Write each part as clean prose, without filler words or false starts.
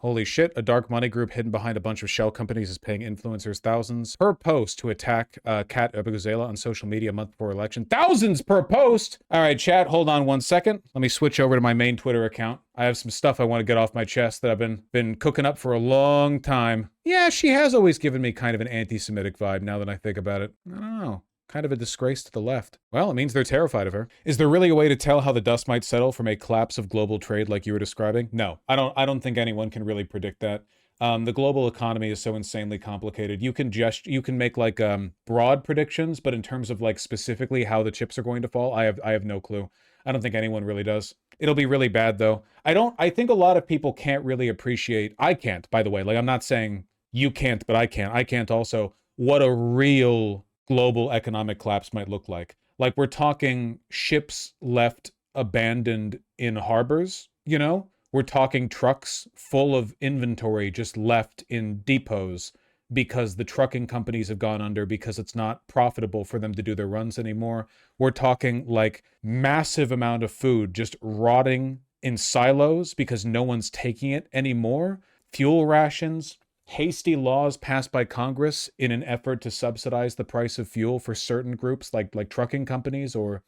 Holy shit, a dark money group hidden behind a bunch of shell companies is paying influencers thousands per post to attack Kat abughazaleh on social media a month before election. Thousands per post! All right, chat, hold on 1 second. Let me switch over to my main Twitter account. I have some stuff I want to get off my chest that I've been cooking up for a long time. Yeah, she has always given me kind of an anti-Semitic vibe now that I think about it. I don't know. Kind of a disgrace to the left. Well, it means they're terrified of her. Is there really a way to tell how the dust might settle from a collapse of global trade like you were describing? No, I don't think anyone can really predict that. The global economy is so insanely complicated. You can make like broad predictions, but in terms of like specifically how the chips are going to fall, I have no clue. I don't think anyone really does. It'll be really bad though. I think a lot of people can't really appreciate, I can't, by the way, like I'm not saying you can't, but I can't. I can't also, what a real global economic collapse might look like. Like we're talking ships left abandoned in harbors, you know? We're talking trucks full of inventory just left in depots because the trucking companies have gone under because it's not profitable for them to do their runs anymore. We're talking like massive amount of food just rotting in silos because no one's taking it anymore. Fuel rations, hasty laws passed by Congress in an effort to subsidize the price of fuel for certain groups like trucking companies or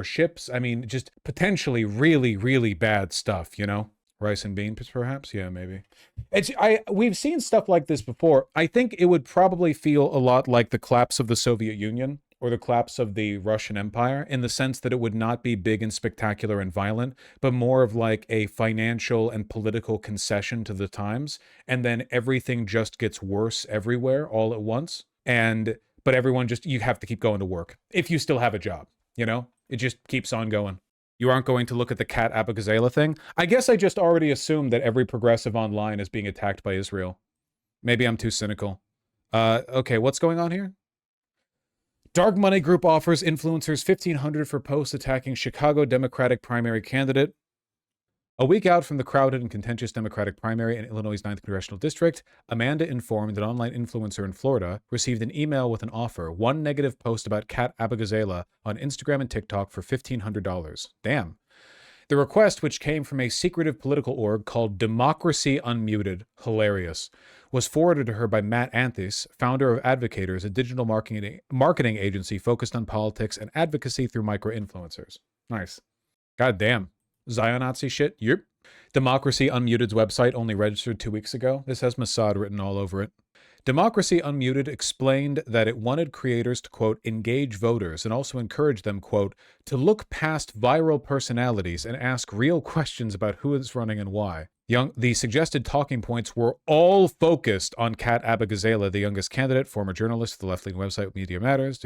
ships. I mean, just potentially really, really bad stuff, you know? Rice and beans, perhaps? Yeah, maybe. We've seen stuff like this before. I think it would probably feel a lot like the collapse of the Soviet Union or the collapse of the Russian Empire, in the sense that it would not be big and spectacular and violent, but more of like a financial and political concession to the times, and then everything just gets worse everywhere all at once. But everyone just, you have to keep going to work if you still have a job, you know? It just keeps on going. You aren't going to look at the Kat abughazaleh thing? I guess I just already assumed that every progressive online is being attacked by Israel. Maybe I'm too cynical. Okay, what's going on here? Dark money group offers influencers $1,500 for posts attacking Chicago Democratic primary candidate. A week out from the crowded and contentious Democratic primary in Illinois' 9th Congressional District, Amanda informed an online influencer in Florida received an email with an offer, one negative post about Kat abughazaleh on Instagram and TikTok for $1,500. Damn. The request, which came from a secretive political org called Democracy Unmuted, hilarious, was forwarded to her by Matt Anthis, founder of Advocators, a digital marketing agency focused on politics and advocacy through micro-influencers. Nice. God damn. Zion-Nazi shit? Yep. Democracy Unmuted's website only registered 2 weeks ago. This has Mossad written all over it. Democracy Unmuted explained that it wanted creators to, quote, engage voters and also encourage them, quote, to look past viral personalities and ask real questions about who is running and why. The suggested talking points were all focused on Kat abughazaleh, the youngest candidate, former journalist for the left-leaning website Media Matters.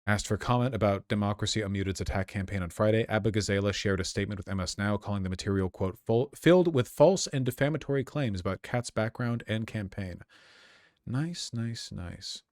Asked for comment about Democracy Unmuted's attack campaign on Friday, abughazaleh shared a statement with MS Now calling the material, quote, filled with false and defamatory claims about Kat's background and campaign. Nice, nice, nice.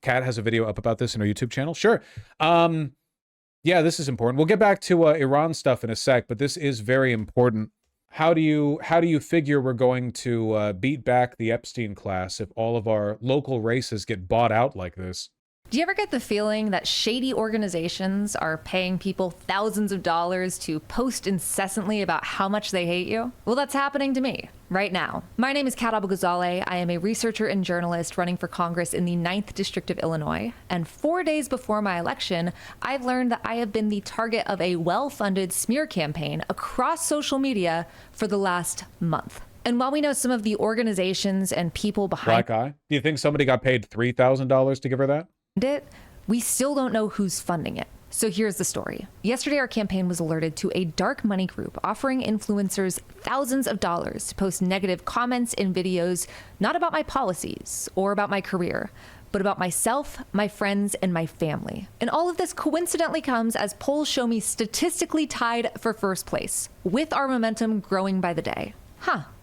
Kat has a video up about this in her YouTube channel. Sure. Yeah, this is important. We'll get back to Iran stuff in a sec, but this is very important. How do you figure we're going to beat back the Epstein class if all of our local races get bought out like this? Do you ever get the feeling that shady organizations are paying people thousands of dollars to post incessantly about how much they hate you? Well, that's happening to me right now. My name is Kat abughazaleh. I am a researcher and journalist running for Congress in the 9th District of Illinois. And 4 days before my election, I've learned that I have been the target of a well-funded smear campaign across social media for the last month. And while we know some of the organizations and people behind Black Eye, do you think somebody got paid $3,000 to give her that? it, we still don't know who's funding it. So here's the story. Yesterday, our campaign was alerted to a dark money group offering influencers thousands of dollars to post negative comments in videos, not about my policies or about my career, but about myself, my friends, and my family. And all of this coincidentally comes as polls show me statistically tied for first place, with our momentum growing by the day.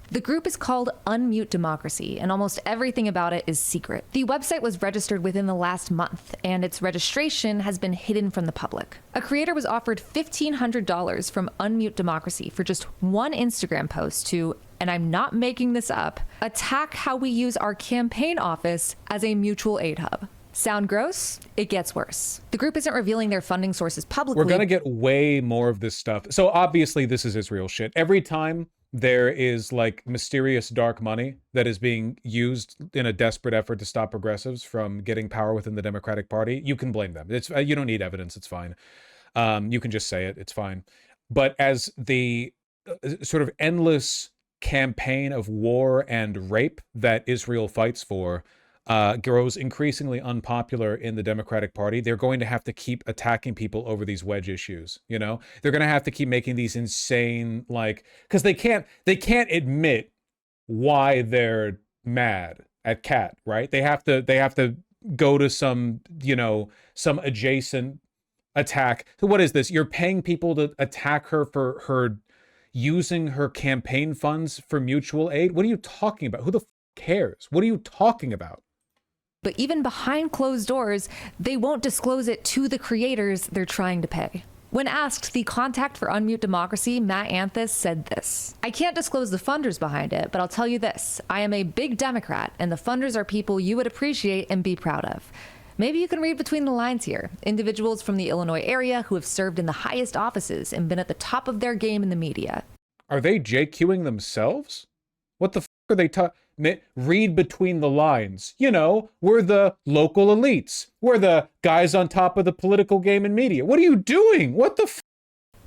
The group is called Unmute Democracy, and almost everything about it is secret. The website was registered within the last month, and its registration has been hidden from the public. A creator was offered $1,500 from Unmute Democracy for just one Instagram post to, and I'm not making this up, attack how we use our campaign office as a mutual aid hub. Sound gross? It gets worse. The group isn't revealing their funding sources publicly. We're gonna get way more of this stuff. So obviously this is Israel shit. Every time there is like mysterious dark money that is being used in a desperate effort to stop progressives from getting power within the Democratic Party, you can blame them. It's you don't need evidence. It's fine. You can just say it. It's fine. But as the sort of endless campaign of war and rape that Israel fights for grows increasingly unpopular in the Democratic Party, they're going to have to keep attacking people over these wedge issues. You know, they're going to have to keep making these insane, like, because they can't admit why they're mad at Kat, right? They have to go to some, you know, some adjacent attack. So what is this? You're paying people to attack her for her using her campaign funds for mutual aid? What are you talking about? Who the cares? What are you talking about? But even behind closed doors, they won't disclose it to the creators they're trying to pay. When asked, the contact for Unmute Democracy, Matt Anthus, said this: "I can't disclose the funders behind it, but I'll tell you this. I am a big Democrat, and the funders are people you would appreciate and be proud of. Maybe you can read between the lines here. Individuals from the Illinois area who have served in the highest offices and been at the top of their game in the media." Are they JQing themselves? What the f are they talking? Read between the lines. You know, we're the local elites. We're the guys on top of the political game and media. What are you doing? What the f?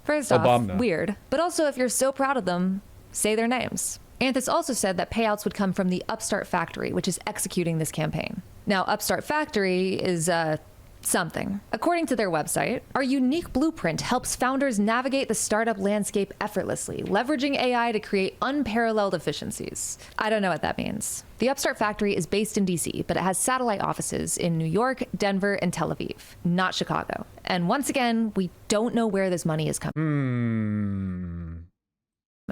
First off, weird. But also, if you're so proud of them, say their names. Anthus also said that payouts would come from the Upstart Factory, which is executing this campaign. Now, Upstart Factory is, something. According to their website, our unique blueprint helps founders navigate the startup landscape effortlessly, leveraging AI to create unparalleled efficiencies. I don't know what that means. The Upstart Factory is based in DC, but it has satellite offices in New York, Denver, and Tel Aviv, not Chicago. And once again, we don't know where this money is coming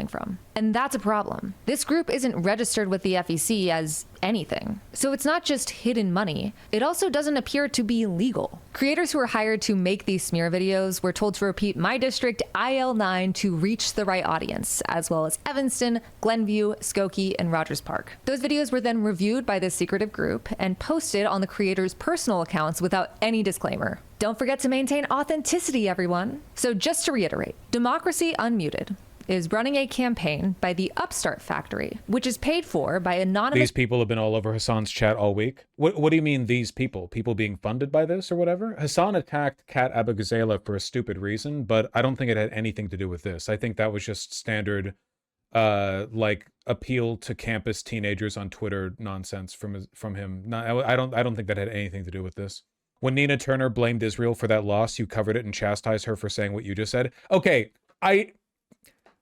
from. And that's a problem. This group isn't registered with the FEC as anything. So it's not just hidden money. It also doesn't appear to be legal. Creators who were hired to make these smear videos were told to repeat my district IL9 to reach the right audience, as well as Evanston, Glenview, Skokie, and Rogers Park. Those videos were then reviewed by this secretive group and posted on the creators' personal accounts without any disclaimer. Don't forget to maintain authenticity, everyone. So just to reiterate, Democracy Unmuted is running a campaign by the Upstart Factory, which is paid for by anonymous... These people have been all over Hassan's chat all week. What do you mean, these people? People being funded by this or whatever? Hassan attacked Kat abughazaleh for a stupid reason, but I don't think it had anything to do with this. I think that was just standard, like, appeal to campus teenagers on Twitter nonsense from him. No, I don't think that had anything to do with this. When Nina Turner blamed Israel for that loss, you covered it and chastised her for saying what you just said. Okay,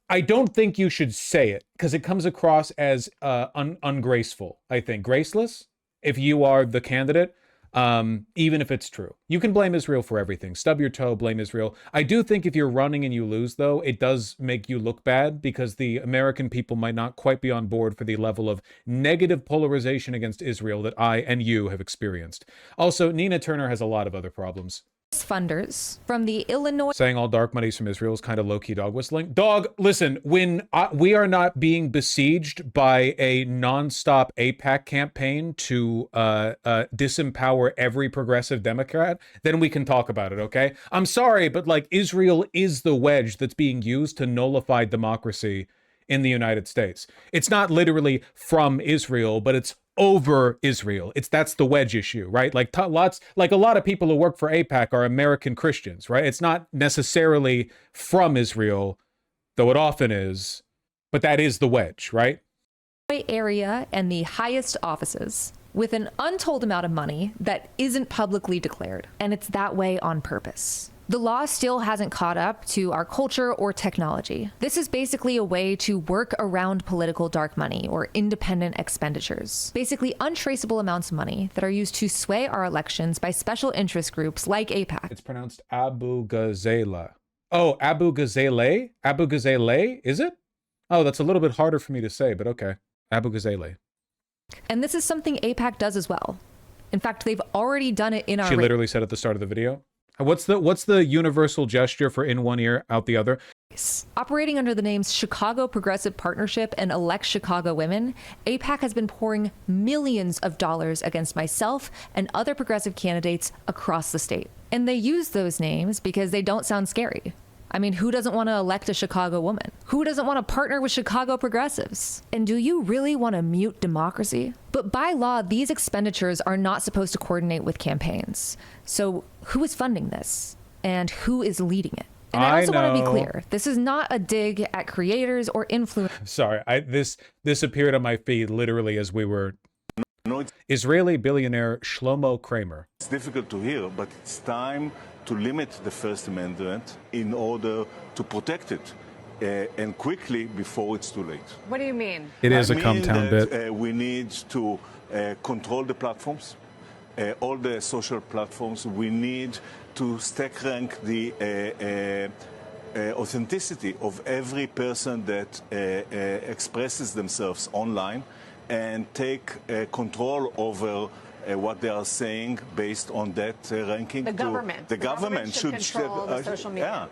I don't think you should say it because it comes across as ungraceful, I think. Graceless, if you are the candidate, even if it's true. You can blame Israel for everything. Stub your toe, blame Israel. I do think if you're running and you lose, though, it does make you look bad because the American people might not quite be on board for the level of negative polarization against Israel that I and you have experienced. Also, Nina Turner has a lot of other problems. Funders from the Illinois... Saying all dark money's from Israel is kind of low-key dog whistling. Dog, listen, when we are not being besieged by a non-stop AIPAC campaign to disempower every progressive Democrat, then we can talk about it, okay? I'm sorry, but like Israel is the wedge that's being used to nullify democracy in the United States. It's not literally from Israel, but it's over Israel. That's the wedge issue, right? Like a lot of people who work for AIPAC are American Christians, right? It's not necessarily from Israel, though it often is, but that is the wedge, right? Area and the highest offices with an untold amount of money that isn't publicly declared. And it's that way on purpose. The law still hasn't caught up to our culture or technology. This is basically a way to work around political dark money or independent expenditures. Basically untraceable amounts of money that are used to sway our elections by special interest groups like AIPAC. It's pronounced abughazaleh. Oh, abughazaleh? Abughazaleh, is it? Oh, that's a little bit harder for me to say, but okay. Abughazaleh. And this is something AIPAC does as well. In fact, they've already done it in our... She literally said at the start of the video. What's the universal gesture for in one ear, out the other? Operating under the names Chicago Progressive Partnership and Elect Chicago Women, AIPAC has been pouring millions of dollars against myself and other progressive candidates across the state. And they use those names because they don't sound scary. I mean, who doesn't want to elect a Chicago woman? Who doesn't want to partner with Chicago progressives? And do you really want to mute democracy? But by law, these expenditures are not supposed to coordinate with campaigns. So who is funding this? And who is leading it? And I also want to be clear, this is not a dig at creators or influencers. Sorry, this appeared on my feed literally as we were... Israeli billionaire Shlomo Kramer. It's difficult to hear, but it's time to limit the First Amendment in order to protect it, and quickly before it's too late. What do you mean? It is a come-town bit. We need to control the platforms, all the social platforms. We need to stack rank the authenticity of every person that expresses themselves online and take control over what they are saying based on that ranking. The government. The government should control the social media.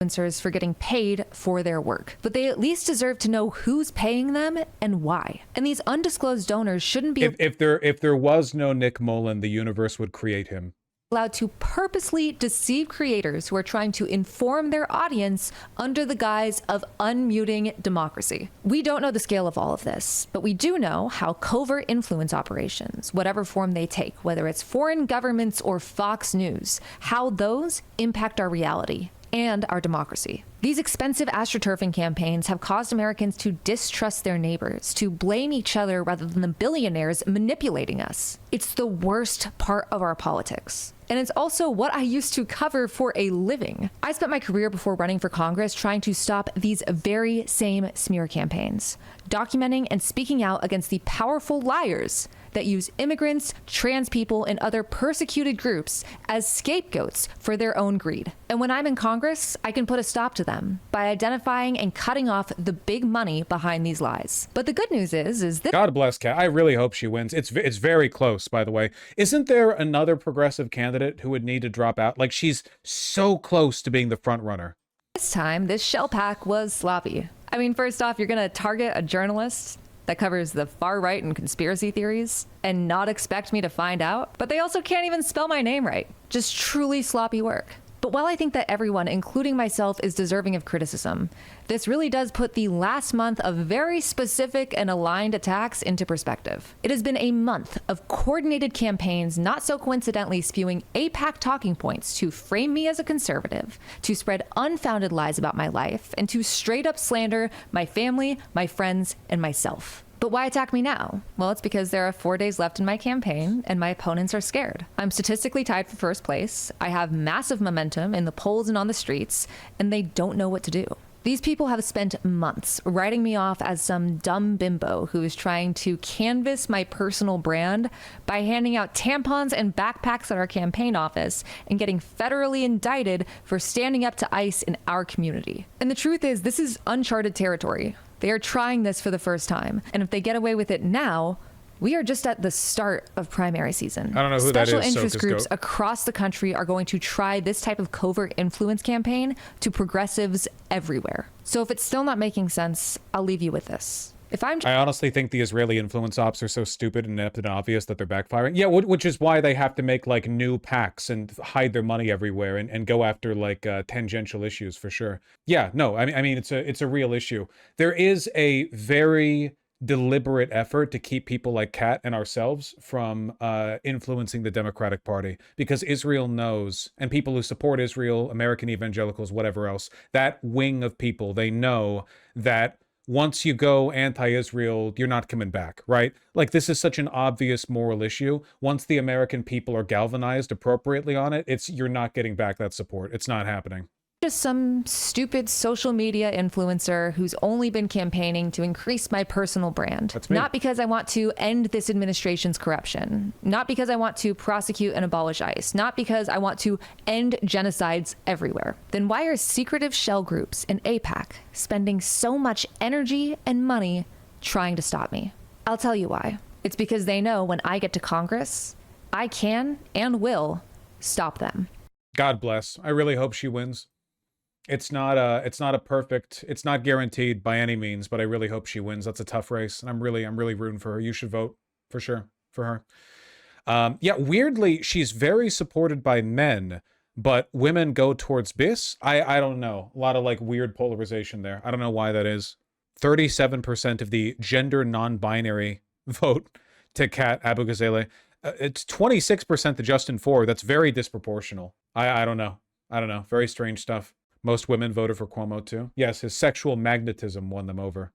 Influencers for getting paid for their work, but they at least deserve to know who's paying them and why. And these undisclosed donors shouldn't be If there was no Nick Mullen, the universe would create him. allowed to purposely deceive creators who are trying to inform their audience under the guise of unmuting democracy. We don't know the scale of all of this, but we do know how covert influence operations, whatever form they take, whether it's foreign governments or Fox News, how those impact our reality and our democracy. These expensive astroturfing campaigns have caused Americans to distrust their neighbors, to blame each other rather than the billionaires manipulating us. It's the worst part of our politics. And it's also what I used to cover for a living. I spent my career before running for Congress trying to stop these very same smear campaigns, documenting and speaking out against the powerful liars that use immigrants, trans people, and other persecuted groups as scapegoats for their own greed. And when I'm in Congress, I can put a stop to them by identifying and cutting off the big money behind these lies. But the good news is that God bless Kat. I really hope she wins. It's very close, by the way. Isn't there another progressive candidate who would need to drop out? Like, she's so close to being the front runner. this time, this shell pack was sloppy. I mean, first off, you're going to target a journalist that covers the far right and conspiracy theories and not expect me to find out? But they also can't even spell my name right. Just truly sloppy work. But while I think that everyone, including myself, is deserving of criticism, this really does put the last month of very specific and aligned attacks into perspective. It has been a month of coordinated campaigns, not so coincidentally spewing AIPAC talking points to frame me as a conservative, to spread unfounded lies about my life, and to straight up slander my family, my friends, and myself. But why attack me now? Well, it's because there are 4 days left in my campaign and my opponents are scared. I'm statistically tied for first place. I have massive momentum in the polls and on the streets, and they don't know what to do. These people have spent months writing me off as some dumb bimbo who is trying to canvass my personal brand by handing out tampons and backpacks at our campaign office and getting federally indicted for standing up to ICE in our community. And the truth is, this is uncharted territory. They are trying this for the first time. And if they get away with it now, we are just at the start of primary season. I don't know who that is. Special interest groups Go. across the country are going to try this type of covert influence campaign to progressives everywhere. So if it's still not making sense, I'll leave you with this. I honestly think the Israeli influence ops are so stupid and inept and obvious that they're backfiring. Yeah, which is why they have to make like new PACs and hide their money everywhere and go after like tangential issues for sure. Yeah, no, I mean it's a real issue. There is a very deliberate effort to keep people like Kat and ourselves from influencing the Democratic Party, because Israel knows, and people who support Israel, American evangelicals, whatever else, that wing of people, they know that once you go anti-Israel, you're not coming back, right? Like, this is such an obvious moral issue. Once the American people are galvanized appropriately on it, you're not getting back that support. It's not happening. Just some stupid social media influencer who's only been campaigning to increase my personal brand. That's me. Not because I want to end this administration's corruption. Not because I want to prosecute and abolish ICE. Not because I want to end genocides everywhere. Then why are secretive shell groups in AIPAC spending so much energy and money trying to stop me? I'll tell you why. It's because they know when I get to Congress, I can and will stop them. God bless. I really hope she wins. It's not guaranteed by any means, but I really hope she wins. That's a tough race, and I'm really rooting for her. You should vote for sure for her. Yeah, weirdly, she's very supported by men, but women go towards Biss. I don't know. A lot of like weird polarization there. I don't know why that is. 37% of the gender non-binary vote to Kat Abughazaleh. It's 26% to Justin Ford. That's very disproportional. I don't know. I don't know. Very strange stuff. Most women voted for Cuomo too. Yes, his sexual magnetism won them over.